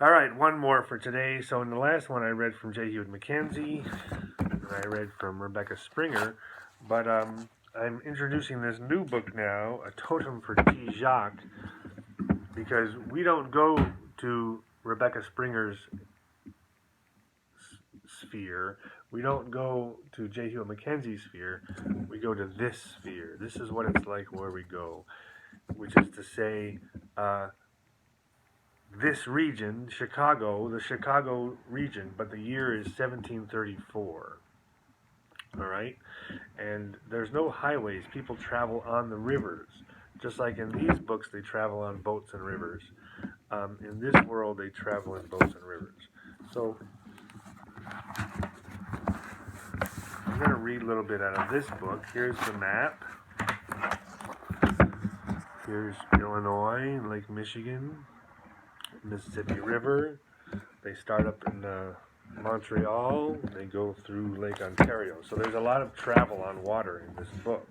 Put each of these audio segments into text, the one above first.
All right, one more for today. So in the last one, I read from J. Hewitt Mackenzie, and I read from Rebecca Springer, but I'm introducing this new book now, A Totem for Jacques, because we don't go to Rebecca Springer's sphere. We don't go to J. Hewitt Mackenzie's sphere. We go to this sphere. This is what it's like where we go, which is to say, this region, Chicago, the Chicago region, but the year is 1734. All right? And there's no highways. People travel on the rivers. Just like in these books, they travel on boats and rivers. In this world, they travel in boats and rivers. So I'm going to read a little bit out of this book. Here's the map. Here's Illinois, Lake Michigan, Mississippi River. They start up in Montreal. They go through Lake Ontario. So there's a lot of travel on water in this book.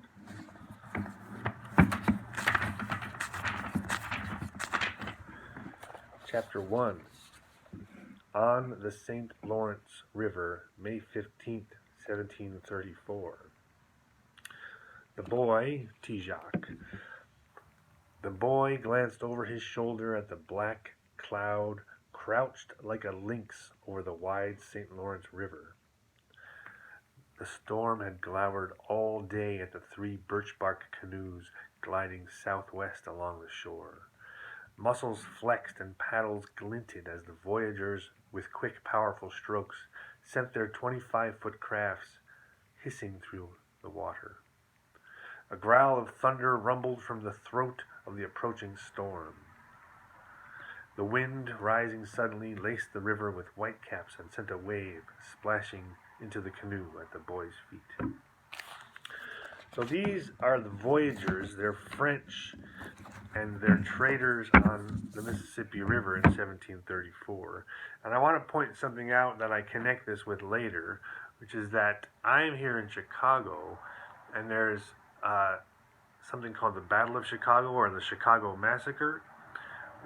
Chapter 1. On the St. Lawrence River, May 15th, 1734. The boy, Jacques. The boy glanced over his shoulder at the black cloud crouched like a lynx over the wide St. Lawrence River. The storm had glowered all day at the 3 birch-bark canoes gliding southwest along the shore. Muscles flexed and paddles glinted as the voyagers, with quick, powerful strokes, sent their 25-foot crafts hissing through the water. A growl of thunder rumbled from the throat of the approaching storm. The wind, rising suddenly, laced the river with whitecaps and sent a wave splashing into the canoe at the boy's feet. So these are the voyagers. They're French, and they're traders on the Mississippi River in 1734. And I want to point something out that I connect this with later, which is that I'm here in Chicago, and there's something called the Battle of Chicago, or the Chicago Massacre,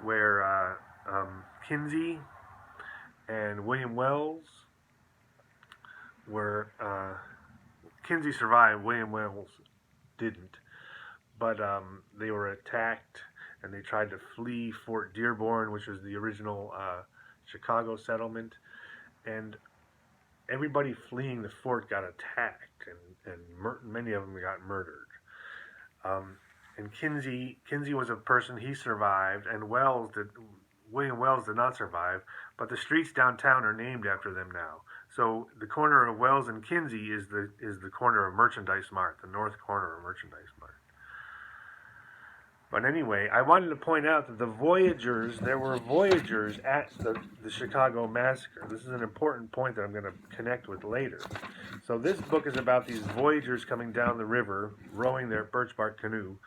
where Kinsey and William Wells were... Kinsey survived, William Wells didn't. But they were attacked, and they tried to flee Fort Dearborn, which was the original Chicago settlement. And everybody fleeing the fort got attacked, and many of them got murdered. And Kinsey was a person, he survived, and William Wells did not survive, but the streets downtown are named after them now. So the corner of Wells and Kinsey is the corner of Merchandise Mart, the north corner of Merchandise Mart. But anyway, I wanted to point out that there were voyagers at the Chicago Massacre. This is an important point that I'm going to connect with later. So this book is about these voyagers coming down the river, rowing their birch-bark canoe.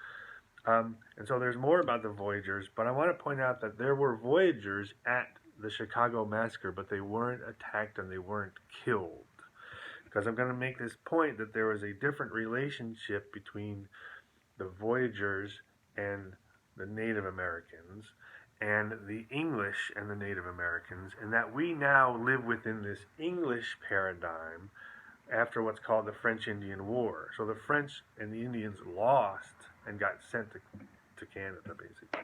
And so there's more about the voyagers, but I want to point out that there were voyagers at the Chicago Massacre, but they weren't attacked and they weren't killed. Because I'm going to make this point that there was a different relationship between the voyagers and the Native Americans, and the English and the Native Americans, and that we now live within this English paradigm after what's called the French-Indian War. So the French and the Indians lost and got sent to Canada, basically.